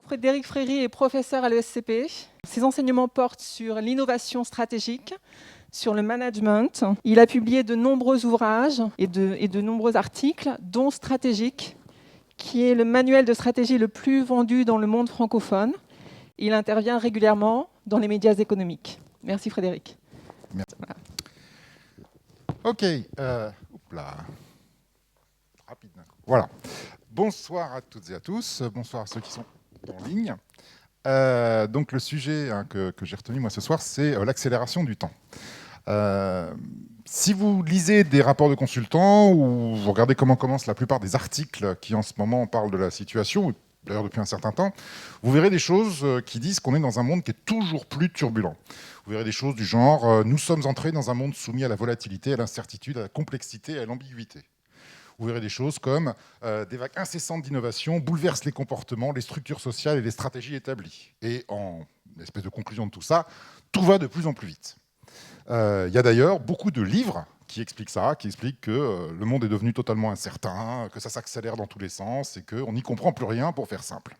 Frédéric Fréry est professeur à l'ESCP. Ses enseignements portent sur l'innovation stratégique, sur le management. Il a publié de nombreux ouvrages et de nombreux articles, dont Stratégique, qui est le manuel de stratégie le plus vendu dans le monde francophone. Il intervient régulièrement dans les médias économiques. Merci Frédéric. Merci. Ok. Rapide. Voilà. Bonsoir à toutes et à tous. Bonsoir à ceux qui sont en ligne. Donc le sujet que j'ai retenu moi ce soir, c'est l'accélération du temps. Si vous lisez des rapports de consultants ou vous regardez comment commencent la plupart des articles qui en ce moment parlent de la situation, d'ailleurs depuis un certain temps, vous verrez des choses qui disent qu'on est dans un monde qui est toujours plus turbulent. Vous verrez des choses du genre nous sommes entrés dans un monde soumis à la volatilité, à l'incertitude, à la complexité et à l'ambiguïté. Vous verrez des choses comme des vagues incessantes d'innovation bouleversent les comportements, les structures sociales et les stratégies établies. Et en espèce de conclusion de tout ça, tout va de plus en plus vite. Il y a d'ailleurs beaucoup de livres qui expliquent ça, qui expliquent que le monde est devenu totalement incertain, que ça s'accélère dans tous les sens et qu'on n'y comprend plus rien, pour faire simple.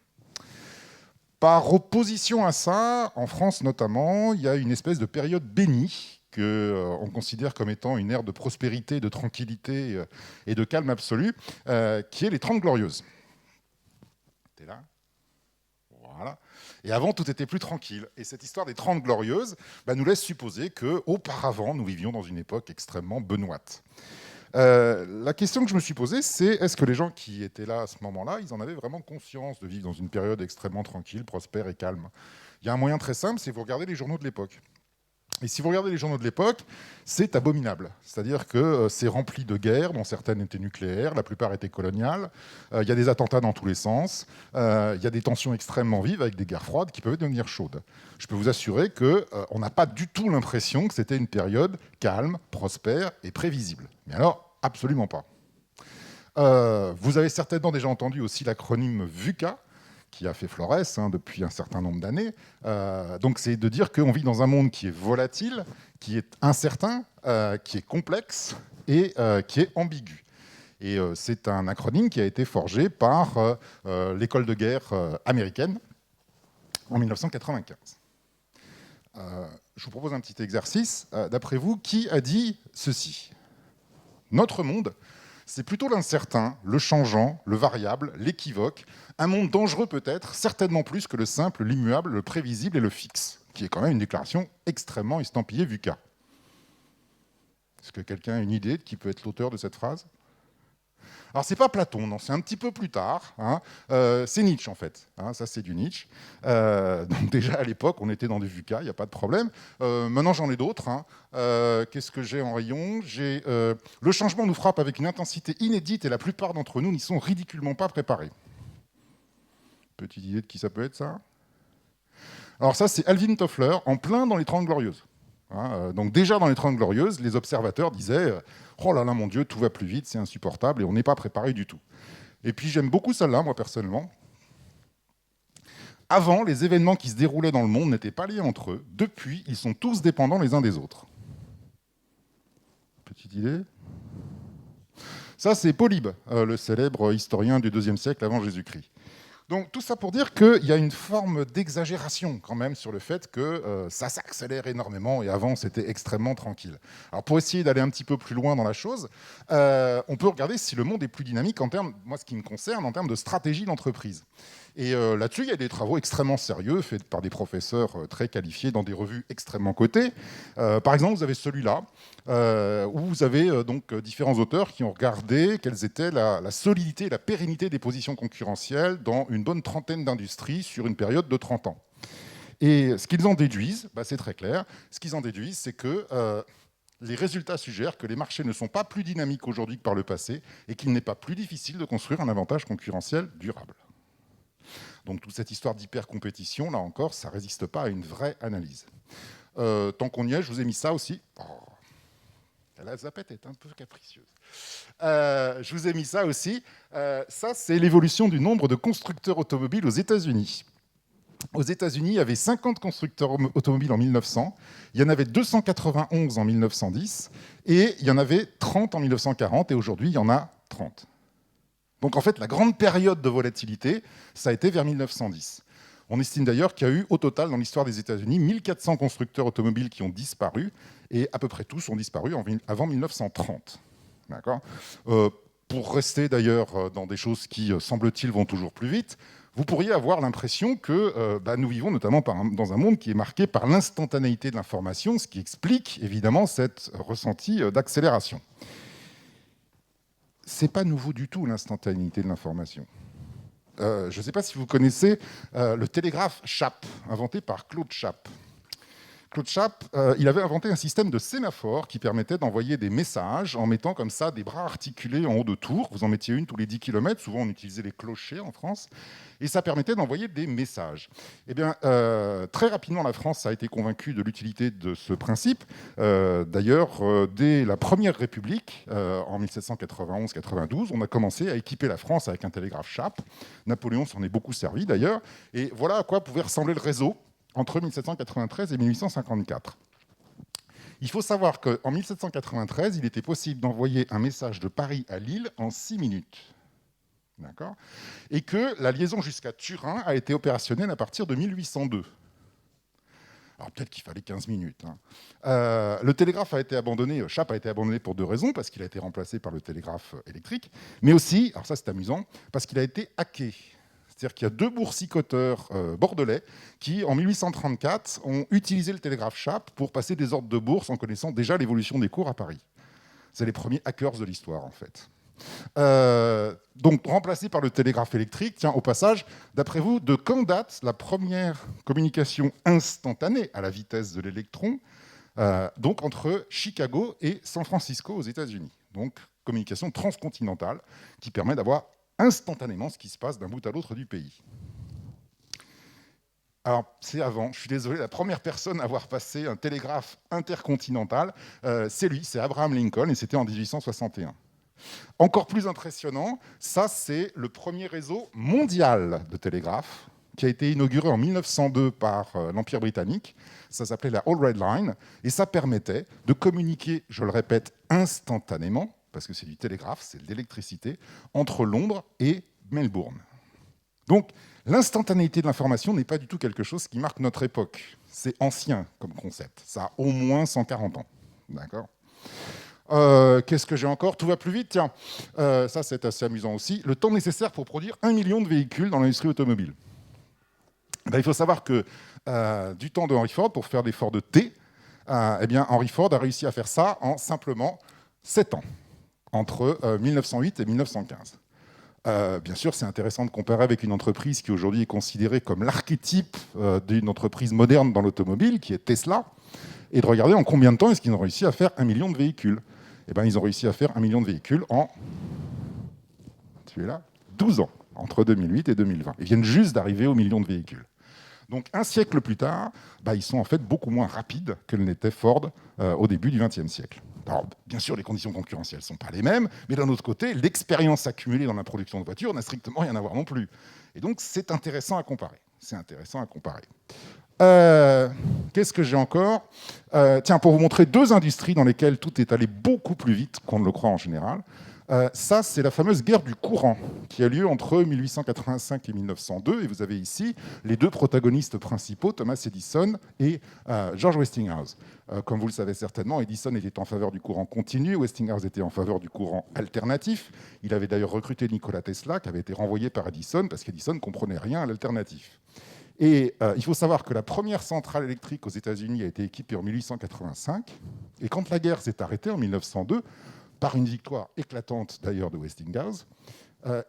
Par opposition à ça, en France notamment, il y a une espèce de période bénie qu'on considère comme étant une ère de prospérité, de tranquillité et de calme absolu, qui est les 30 Glorieuses. T'es là ? Voilà. Et avant, tout était plus tranquille. Et cette histoire des 30 Glorieuses nous laisse supposer qu'auparavant, nous vivions dans une époque extrêmement benoîte. La question que je me suis posée, c'est est-ce que les gens qui étaient là à ce moment-là, ils en avaient vraiment conscience de vivre dans une période extrêmement tranquille, prospère et calme ? Il y a un moyen très simple, c'est vous regardez les journaux de l'époque. Et si vous regardez les journaux de l'époque, c'est abominable. C'est-à-dire que c'est rempli de guerres, dont certaines étaient nucléaires, la plupart étaient coloniales. Il y a des attentats dans tous les sens. Il y a des tensions extrêmement vives avec des guerres froides qui peuvent devenir chaudes. Je peux vous assurer qu'on n'a pas du tout l'impression que c'était une période calme, prospère et prévisible. Mais alors, absolument pas. Vous avez certainement déjà entendu aussi l'acronyme VUCA, qui a fait Flores depuis un certain nombre d'années. Donc c'est de dire qu'on vit dans un monde qui est volatile, qui est incertain, qui est complexe et qui est ambigu. Et c'est un acronyme qui a été forgé par l'école de guerre américaine en 1995. Je vous propose un petit exercice. D'après vous, qui a dit ceci ? Notre monde, c'est plutôt l'incertain, le changeant, le variable, l'équivoque, un monde dangereux peut-être, certainement plus que le simple, l'immuable, le prévisible et le fixe, qui est quand même une déclaration extrêmement estampillée VUCA. Est-ce que quelqu'un a une idée de qui peut être l'auteur de cette phrase ? Alors, c'est pas Platon, non, c'est un petit peu plus tard. C'est Nietzsche, en fait. Ça, c'est du Nietzsche. Donc, déjà, à l'époque, on était dans des VUCA, il n'y a pas de problème. Maintenant, j'en ai d'autres. Qu'est-ce que j'ai en rayon ? J'ai le changement nous frappe avec une intensité inédite et la plupart d'entre nous n'y sont ridiculement pas préparés. Petite idée de qui ça peut être, ça ? Alors, ça, c'est Alvin Toffler, en plein dans les 30 Glorieuses. Donc déjà dans les 30 Glorieuses, les observateurs disaient « Oh là là, mon Dieu, tout va plus vite, c'est insupportable et on n'est pas préparé du tout. » Et puis j'aime beaucoup celle-là, moi personnellement. Avant, les événements qui se déroulaient dans le monde n'étaient pas liés entre eux. Depuis, ils sont tous dépendants les uns des autres. Petite idée ? Ça, c'est Polybe, le célèbre historien du IIe siècle avant Jésus-Christ. Donc tout ça pour dire qu'il y a une forme d'exagération quand même sur le fait que ça s'accélère énormément et avant c'était extrêmement tranquille. Alors pour essayer d'aller un petit peu plus loin dans la chose, on peut regarder si le monde est plus dynamique en termes, moi ce qui me concerne, en termes de stratégie d'entreprise. Et là-dessus, il y a des travaux extrêmement sérieux faits par des professeurs très qualifiés dans des revues extrêmement cotées. Par exemple, vous avez celui-là, où vous avez donc différents auteurs qui ont regardé quelles étaient la solidité et la pérennité des positions concurrentielles dans une bonne trentaine d'industries sur une période de 30 ans. Et ce qu'ils en déduisent, c'est très clair, ce qu'ils en déduisent, c'est que les résultats suggèrent que les marchés ne sont pas plus dynamiques aujourd'hui que par le passé et qu'il n'est pas plus difficile de construire un avantage concurrentiel durable. Donc toute cette histoire d'hyper-compétition, là encore, ça ne résiste pas à une vraie analyse. Tant qu'on y est, je vous ai mis ça aussi. Oh, la zapette est un peu capricieuse. Je vous ai mis ça aussi. Ça, c'est l'évolution du nombre de constructeurs automobiles aux États-Unis. Aux États-Unis, il y avait 50 constructeurs automobiles en 1900, il y en avait 291 en 1910, et il y en avait 30 en 1940, et aujourd'hui, il y en a 30. Donc en fait, la grande période de volatilité, ça a été vers 1910. On estime d'ailleurs qu'il y a eu au total dans l'histoire des États-Unis 1400 constructeurs automobiles qui ont disparu, et à peu près tous ont disparu avant 1930. D'accord. Pour rester d'ailleurs dans des choses qui, semble-t-il, vont toujours plus vite, vous pourriez avoir l'impression que nous vivons notamment dans un monde qui est marqué par l'instantanéité de l'information, ce qui explique évidemment cette ressenti d'accélération. C'est pas nouveau du tout, l'instantanéité de l'information. Je ne sais pas si vous connaissez le télégraphe Chappe, inventé par Claude Chappe. Claude Chappe, il avait inventé un système de sémaphore qui permettait d'envoyer des messages en mettant comme ça des bras articulés en haut de tours. Vous en mettiez une tous les 10 km, souvent on utilisait les clochers en France, et ça permettait d'envoyer des messages. Eh bien, très rapidement, la France a été convaincue de l'utilité de ce principe. D'ailleurs, dès la Première République, en 1791-92, on a commencé à équiper la France avec un télégraphe Chappe. Napoléon s'en est beaucoup servi d'ailleurs, et voilà à quoi pouvait ressembler le réseau entre 1793 et 1854. Il faut savoir qu'en 1793, il était possible d'envoyer un message de Paris à Lille en 6 minutes. D'accord ? Et que la liaison jusqu'à Turin a été opérationnelle à partir de 1802. Alors peut-être qu'il fallait 15 minutes. Le télégraphe a été abandonné, Chappe a été abandonné pour deux raisons, parce qu'il a été remplacé par le télégraphe électrique, mais aussi, alors ça c'est amusant, parce qu'il a été hacké. C'est-à-dire qu'il y a deux boursicoteurs bordelais qui, en 1834, ont utilisé le télégraphe Chappe pour passer des ordres de bourse en connaissant déjà l'évolution des cours à Paris. C'est les premiers hackers de l'histoire, en fait. Donc, remplacé par le télégraphe électrique, tiens, au passage, d'après vous, de quand date la première communication instantanée à la vitesse de l'électron, donc entre Chicago et San Francisco aux États-Unis. Donc, communication transcontinentale qui permet d'avoir instantanément ce qui se passe d'un bout à l'autre du pays. Alors, c'est avant, je suis désolé, la première personne à avoir passé un télégraphe intercontinental, c'est lui, c'est Abraham Lincoln, et c'était en 1861. Encore plus impressionnant, ça c'est le premier réseau mondial de télégraphe qui a été inauguré en 1902 par l'Empire britannique. Ça s'appelait la All Red Line, et ça permettait de communiquer, je le répète, instantanément, parce que c'est du télégraphe, c'est de l'électricité, entre Londres et Melbourne. Donc, l'instantanéité de l'information n'est pas du tout quelque chose qui marque notre époque. C'est ancien comme concept. Ça a au moins 140 ans. D'accord ? Qu'est-ce que j'ai encore ? Tout va plus vite, tiens. Ça, c'est assez amusant aussi. Le temps nécessaire pour produire 1 million de véhicules dans l'industrie automobile. Il faut savoir que du temps de Henry Ford, pour faire des Ford T, Henry Ford a réussi à faire ça en simplement 7 ans. Entre 1908 et 1915. Bien sûr, c'est intéressant de comparer avec une entreprise qui aujourd'hui est considérée comme l'archétype d'une entreprise moderne dans l'automobile, qui est Tesla, et de regarder en combien de temps est-ce qu'ils ont réussi à faire 1 million de véhicules. Ils ont réussi à faire 1 million de véhicules en 12 ans, entre 2008 et 2020. Ils viennent juste d'arriver au million de véhicules. Donc un siècle plus tard, ils sont en fait beaucoup moins rapides que ne l'était Ford au début du XXe siècle. Alors, bien sûr, les conditions concurrentielles ne sont pas les mêmes, mais d'un autre côté, l'expérience accumulée dans la production de voitures n'a strictement rien à voir non plus. Et donc, c'est intéressant à comparer. Qu'est-ce que j'ai encore ? Tiens, pour vous montrer deux industries dans lesquelles tout est allé beaucoup plus vite qu'on ne le croit en général. Ça, c'est la fameuse guerre du courant qui a lieu entre 1885 et 1902. Et vous avez ici les deux protagonistes principaux, Thomas Edison et George Westinghouse. Comme vous le savez certainement, Edison était en faveur du courant continu, Westinghouse était en faveur du courant alternatif. Il avait d'ailleurs recruté Nikola Tesla, qui avait été renvoyé par Edison parce qu'Edison ne comprenait rien à l'alternatif. Et il faut savoir que la première centrale électrique aux États-Unis a été équipée en 1885. Et quand la guerre s'est arrêtée en 1902, par une victoire éclatante d'ailleurs de Westinghouse,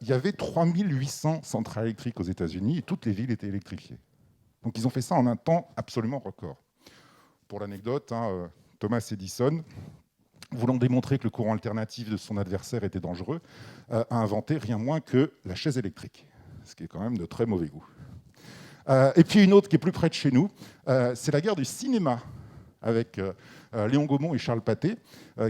il y avait 3800 centrales électriques aux États-Unis et toutes les villes étaient électrifiées. Donc ils ont fait ça en un temps absolument record. Pour l'anecdote, Thomas Edison, voulant démontrer que le courant alternatif de son adversaire était dangereux, a inventé rien moins que la chaise électrique, ce qui est quand même de très mauvais goût. Et puis une autre qui est plus près de chez nous, c'est la guerre du cinéma, avec Léon Gaumont et Charles Pathé,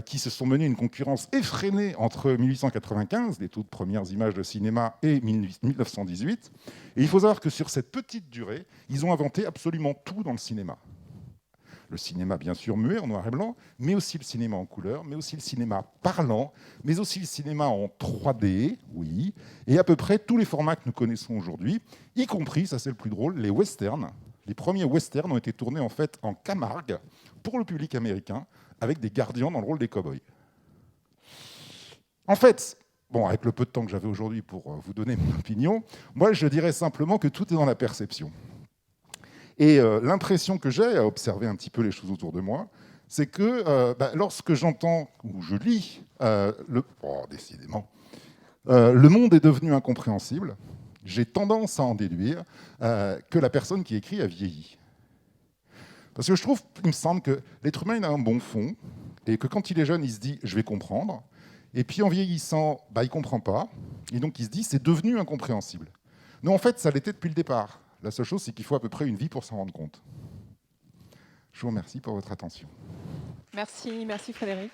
qui se sont menés une concurrence effrénée entre 1895, les toutes premières images de cinéma, et 1918. Et il faut savoir que sur cette petite durée, ils ont inventé absolument tout dans le cinéma. Le cinéma, bien sûr, muet, en noir et blanc, mais aussi le cinéma en couleur, mais aussi le cinéma parlant, mais aussi le cinéma en 3D, oui, et à peu près tous les formats que nous connaissons aujourd'hui, y compris, ça c'est le plus drôle, les westerns. Les premiers westerns ont été tournés en fait en Camargue pour le public américain, avec des gardiens dans le rôle des cow-boys. En fait, bon, avec le peu de temps que j'avais aujourd'hui pour vous donner mon opinion, moi je dirais simplement que tout est dans la perception. Et l'impression que j'ai à observer un petit peu les choses autour de moi, c'est que lorsque j'entends ou je lis décidément, le monde est devenu incompréhensible, j'ai tendance à en déduire que la personne qui écrit a vieilli. Parce que il me semble que l'être humain il a un bon fond, et que quand il est jeune, il se dit « je vais comprendre », et puis en vieillissant, il ne comprend pas, et donc il se dit « c'est devenu incompréhensible ». Non, en fait, ça l'était depuis le départ. La seule chose, c'est qu'il faut à peu près une vie pour s'en rendre compte. Je vous remercie pour votre attention. Merci Frédéric.